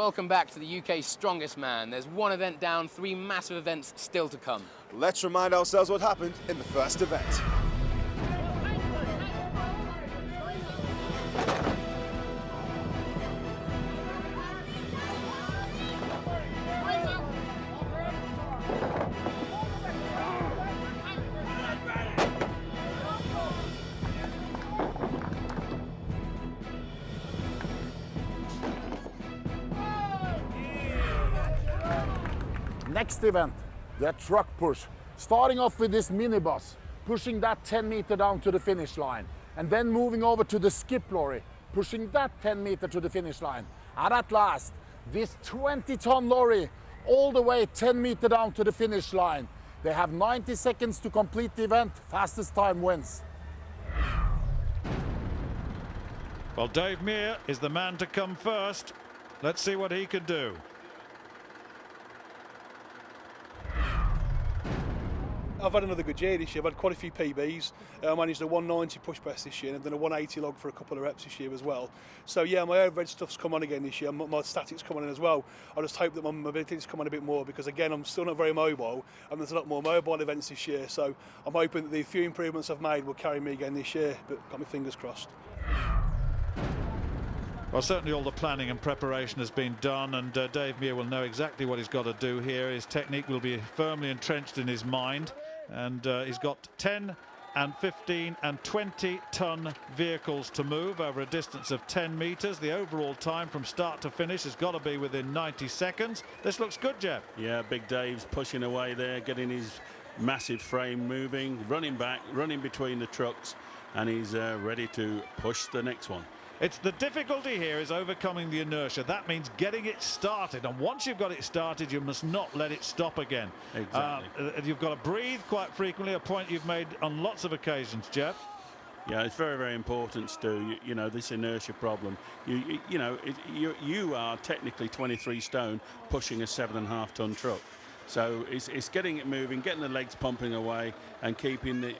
Welcome back to the UK's strongest man. There's one event down, 3 massive events still to come. Let's remind ourselves what happened in the first event. Next event, the truck push. Starting off with this minibus, pushing that 10 meter down to the finish line, and then moving over to the skip lorry, pushing that 10 meter to the finish line. And at last, this 20-ton lorry, all the way 10 meter down to the finish line. They have 90 seconds to complete the event. Fastest time wins. Well, Dave Meer is the man to come first. Let's see what he can do. I've had another good year this year. I've had quite a few PBs. I managed a 190 push press this year and I've done a 180 log for a couple of reps this year as well. So yeah, my overhead stuff's come on again this year. My statics come on as well. I just hope that my mobility's come on a bit more because again, I'm still not very mobile and there's a lot more mobile events this year. So I'm hoping that the few improvements I've made will carry me again this year, but got my fingers crossed. Well, certainly all the planning and preparation has been done, and Dave Meer will know exactly what he's got to do here. His technique will be firmly entrenched in his mind, and he's got 10 and 15 and 20-ton vehicles to move over a distance of 10 meters. The overall time from start to finish has got to be within 90 seconds. This looks good, Jeff. Yeah, Big Dave's pushing away there, getting his massive frame moving, running back, running between the trucks, and he's ready to push the next one. It's the difficulty here is overcoming the inertia. That means getting it started, and once you've got it started, you must not let it stop again. Exactly. You've got to breathe quite frequently, a point you've made on lots of occasions, Jeff. Yeah, it's very, very important, Stu. You know, this inertia problem. You are technically 23 stone pushing a 7.5-ton truck. So it's getting it moving, getting the legs pumping away, and keeping the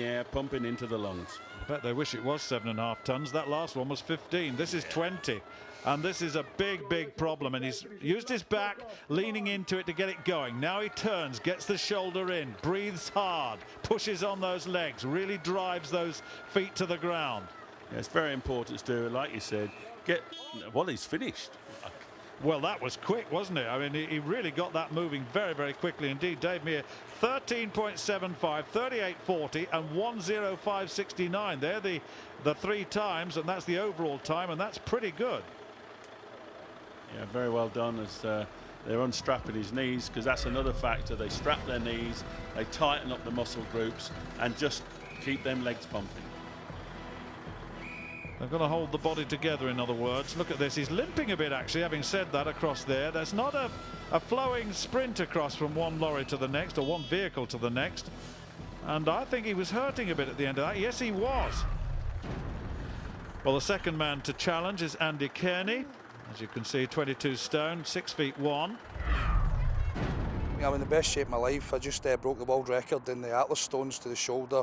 air pumping into the lungs. I bet they wish it was 7.5 tons. That last one was 15. This is 20. And this is a big, big problem. And he's used his back, leaning into it to get it going. Now he turns, gets the shoulder in, breathes hard, pushes on those legs, really drives those feet to the ground. Yeah, it's very important, Stu. Like you said, he's finished. Well, that was quick, wasn't it? I mean, he really got that moving very, very quickly indeed. Dave Meer, 13.75, 38.40 and 1:05.69. They're the 3 times, and that's the overall time, and that's pretty good. Yeah, very well done as they're unstrapping his knees, because that's another factor. They strap their knees, they tighten up the muscle groups, and just keep them legs pumping. They've got to hold the body together, in other words. Look at this. He's limping a bit, actually, having said that, across there. There's not a flowing sprint across from one lorry to the next, or one vehicle to the next. And I think he was hurting a bit at the end of that. Yes, he was. Well, the second man to challenge is Andy Kenney. As you can see, 22 stone, 6'1". I'm in the best shape of my life. I just broke the world record in the Atlas stones to the shoulder.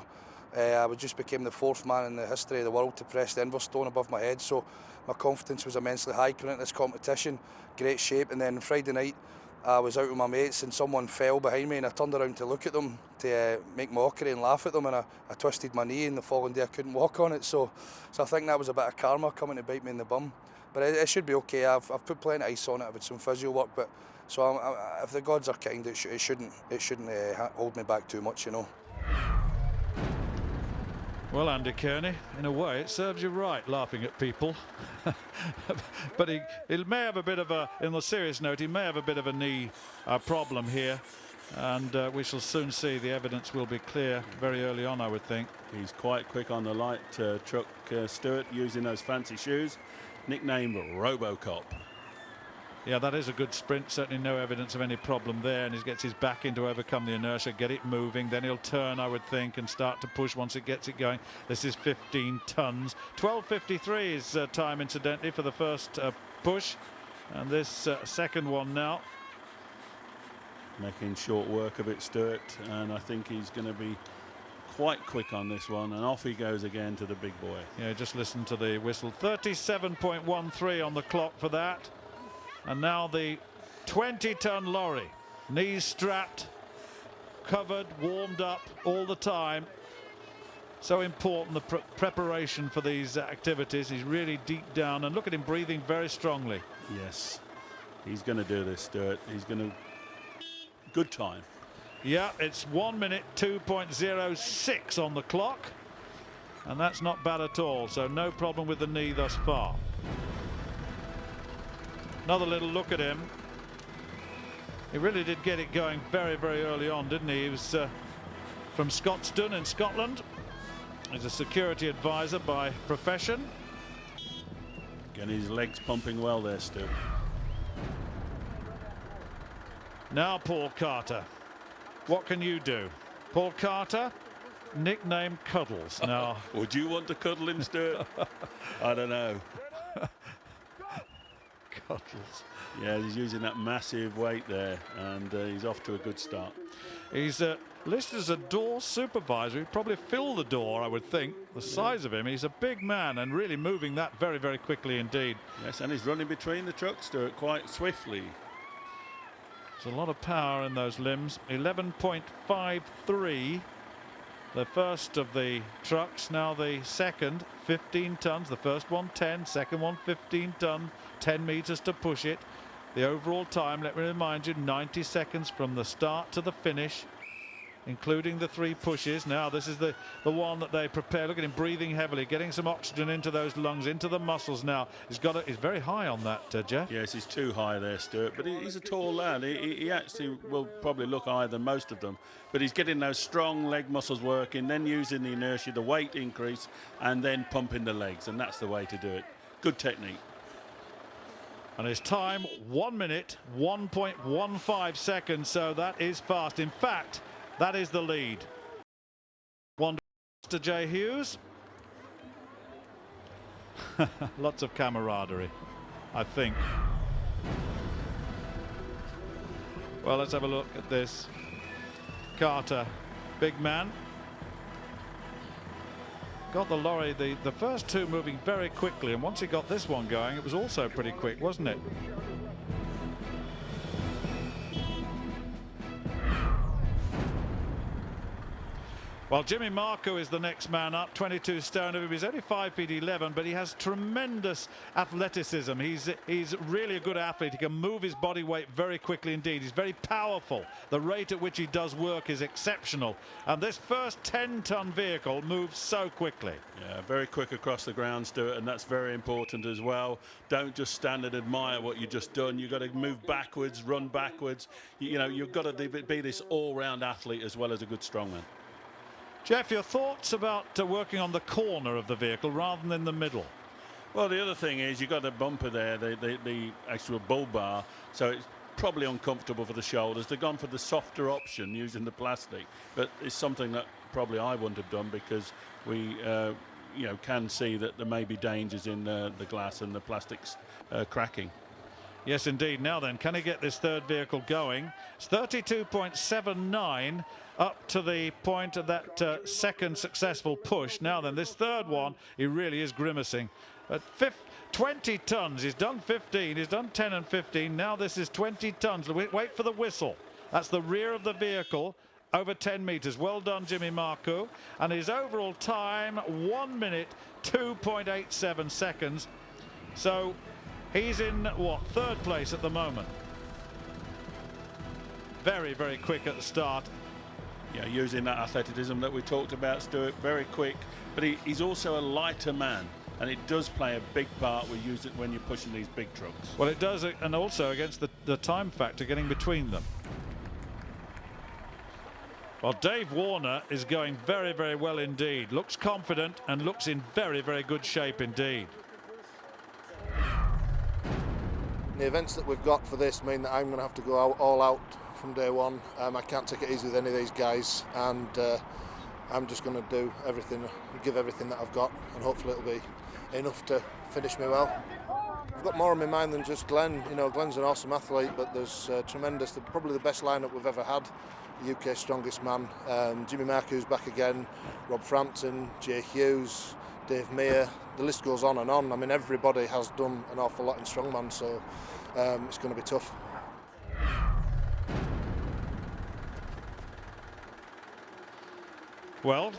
I just became the 4th man in the history of the world to press the inverse stone above my head, so my confidence was immensely high coming into this competition. Great shape. And then Friday night I was out with my mates and someone fell behind me, and I turned around to look at them to make mockery and laugh at them, and I twisted my knee, and the following day I couldn't walk on it, so I think that was a bit of karma coming to bite me in the bum. But it should be okay. I've put plenty of ice on it. I've had some physio work, but so if the gods are kind, it shouldn't hold me back too much, you know. Well, Andy Kenney, in a way, it serves you right, laughing at people. But he may have a bit of a, in the serious note, he may have a bit of a knee problem here. And we shall soon see. The evidence will be clear very early on, I would think. He's quite quick on the light truck, Stuart, using those fancy shoes, nicknamed Robocop. Yeah, that is a good sprint. Certainly no evidence of any problem there. And he gets his back in to overcome the inertia, get it moving. Then he'll turn, I would think, and start to push once it gets it going. This is 15 tons. 12.53 is time, incidentally, for the first push. And this second one now. Making short work of it, Stuart. And I think he's going to be quite quick on this one. And off he goes again to the big boy. Yeah, just listen to the whistle. 37.13 on the clock for that. And now the 20-ton lorry, knees strapped, covered, warmed up all the time. So important, the preparation for these activities. He's really deep down, and look at him breathing very strongly. Yes, he's going to do this, Stuart. He's going to... Good time. Yeah, it's 1 minute 2.06 on the clock, and that's not bad at all, so no problem with the knee thus far. Another little look at him. He really did get it going very, very early on, didn't he? He was from Scotstoun in Scotland. He's a security advisor by profession. Again, his legs pumping well there, Stu. Now Paul Carter. What can you do? Paul Carter, nickname Cuddles. Now, would you want to cuddle him, Stuart? I don't know. Cuddles. Yeah, he's using that massive weight there, and he's off to a good start. He's listed as a door supervisor. He'd probably fill the door, I would think. The size of him, he's a big man and really moving that very, very quickly indeed. Yes, and he's running between the trucks, Stuart, quite swiftly. There's a lot of power in those limbs. 11.53. The first of the trucks, now the second, 15 tons. The first one 10, second one 15 ton, 10 meters to push it. The overall time, let me remind you, 90 seconds from the start to the finish, including the 3 pushes. Now this is the one that they prepare. Look at him breathing heavily, getting some oxygen into those lungs, into the muscles now. He's very high on that, Jeff. Yes, he's too high there, Stuart, but he's a tall lad. He actually will probably look higher than most of them, but he's getting those strong leg muscles working, then using the inertia, the weight increase, and then pumping the legs, and that's the way to do it. Good technique. And his time, 1 minute, 1.15 seconds, so that is fast. In fact, that is the lead. One to Jay Hughes. Lots of camaraderie, I think. Well, let's have a look at this. Carter, big man. Got the lorry, the first 2 moving very quickly, and once he got this one going, it was also pretty quick, wasn't it? Well, Jimmy Maru is the next man up, 22 stone of him. He's only 5 feet 11, but he has tremendous athleticism. He's really a good athlete. He can move his body weight very quickly indeed. He's very powerful. The rate at which he does work is exceptional. And this first 10-ton vehicle moves so quickly. Yeah, very quick across the ground, Stuart, and that's very important as well. Don't just stand and admire what you've just done. You've got to move backwards, run backwards. You know, you've got to be this all-round athlete as well as a good strongman. Jeff, your thoughts about working on the corner of the vehicle rather than in the middle? Well, the other thing is you've got a bumper there, the actual bull bar, so it's probably uncomfortable for the shoulders. They've gone for the softer option using the plastic, but it's something that probably I wouldn't have done because we can see that there may be dangers in the glass and the plastics cracking. Yes, indeed. Now then, can he get this third vehicle going? It's 32.79 up to the point of that second successful push. Now then, this third one, he really is grimacing. At 20 tons, he's done 15, he's done 10 and 15. Now this is 20 tons. Wait for the whistle. That's the rear of the vehicle, over 10 meters. Well done, Jimmy Maru. And his overall time, 1 minute, 2.87 seconds. So he's in, what, 3rd place at the moment. Very, very quick at the start. Yeah, using that athleticism that we talked about, Stuart, very quick. But he's also a lighter man, and it does play a big part when you're pushing these big trucks. Well, it does, and also against the time factor getting between them. Well, Dave Warner is going very, very well indeed. Looks confident and looks in very, very good shape indeed. The events that we've got for this mean that I'm going to have to go all out from day one. I can't take it easy with any of these guys, and I'm just going to do everything, give everything that I've got, and hopefully it'll be enough to finish me well. I've got more on my mind than just Glenn. You know, Glenn's an awesome athlete, but there's tremendous, probably the best lineup we've ever had. The UK's strongest man. Jimmy Maru's back again, Rob Frampton, Jay Hughes, Dave Meer. The list goes on and on. I mean, everybody has done an awful lot in strongman, so it's going to be tough. Well,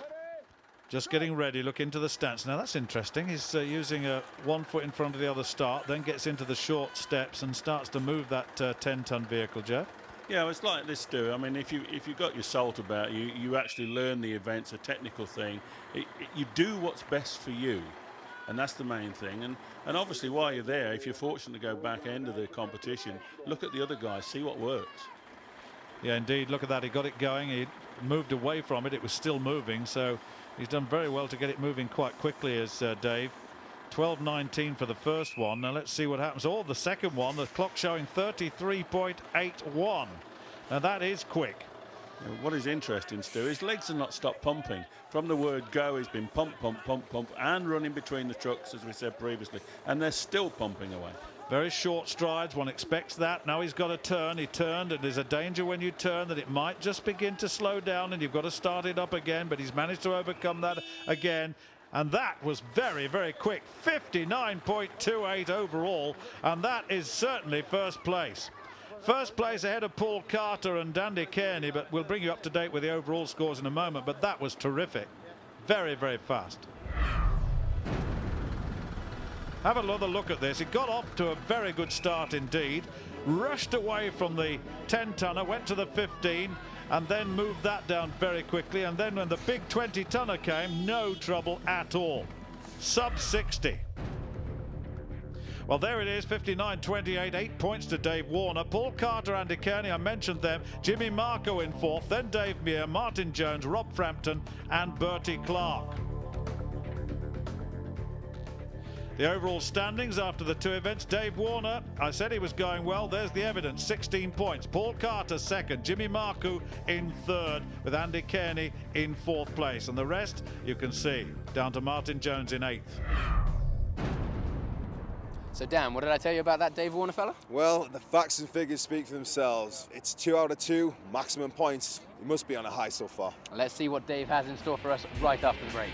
just getting ready, look into the stance. Now that's interesting. He's using one foot in front of the other start, then gets into the short steps and starts to move that 10-ton vehicle, Jeff. Yeah, it's like this, Stu. I mean, if you've got your salt about you, you actually learn the events, a technical thing. You do what's best for you, and that's the main thing. And obviously, while you're there, if you're fortunate to go back end of the competition, look at the other guys, see what works. Yeah, indeed. Look at that. He got it going. He moved away from it. It was still moving, so he's done very well to get it moving quite quickly, as Dave. 12:19 for the first one. Now let's see what happens. Oh, the second one, the clock showing 33.81. Now that is quick. What is interesting, Stu, his legs have not stopped pumping. From the word go, he's been pump, pump, pump, pump, and running between the trucks, as we said previously, and they're still pumping away. Very short strides, one expects that. Now he's got to turn. He turned, and there's a danger when you turn that it might just begin to slow down and you've got to start it up again, but he's managed to overcome that again. And that was very, very quick. 59.28 overall, and that is certainly first place. First place ahead of Paul Carter and Andy Kenney, but we'll bring you up to date with the overall scores in a moment, but that was terrific. Very, very fast. Have another look at this. It got off to a very good start indeed. Rushed away from the 10-tonner, went to the 15, and then moved that down very quickly. And then when the big 20-tonner came, no trouble at all. Sub 60. Well, there it is, 59.28, 8 points to Dave Warner. Paul Carter, Andy Kenney, I mentioned them. Jimmy Maru in fourth, then Dave Meer, Martin Jones, Rob Frampton, and Berti Clark. The overall standings after the two events: Dave Warner, I said he was going well, there's the evidence, 16 points. Paul Carter second, Jimmy Maru in third, with Andy Kenney in fourth place. And the rest, you can see, down to Martin Jones in eighth. So Dan, what did I tell you about that Dave Warner fella? Well, the facts and figures speak for themselves. It's 2 out of 2, maximum points. He must be on a high so far. Let's see what Dave has in store for us right after the break.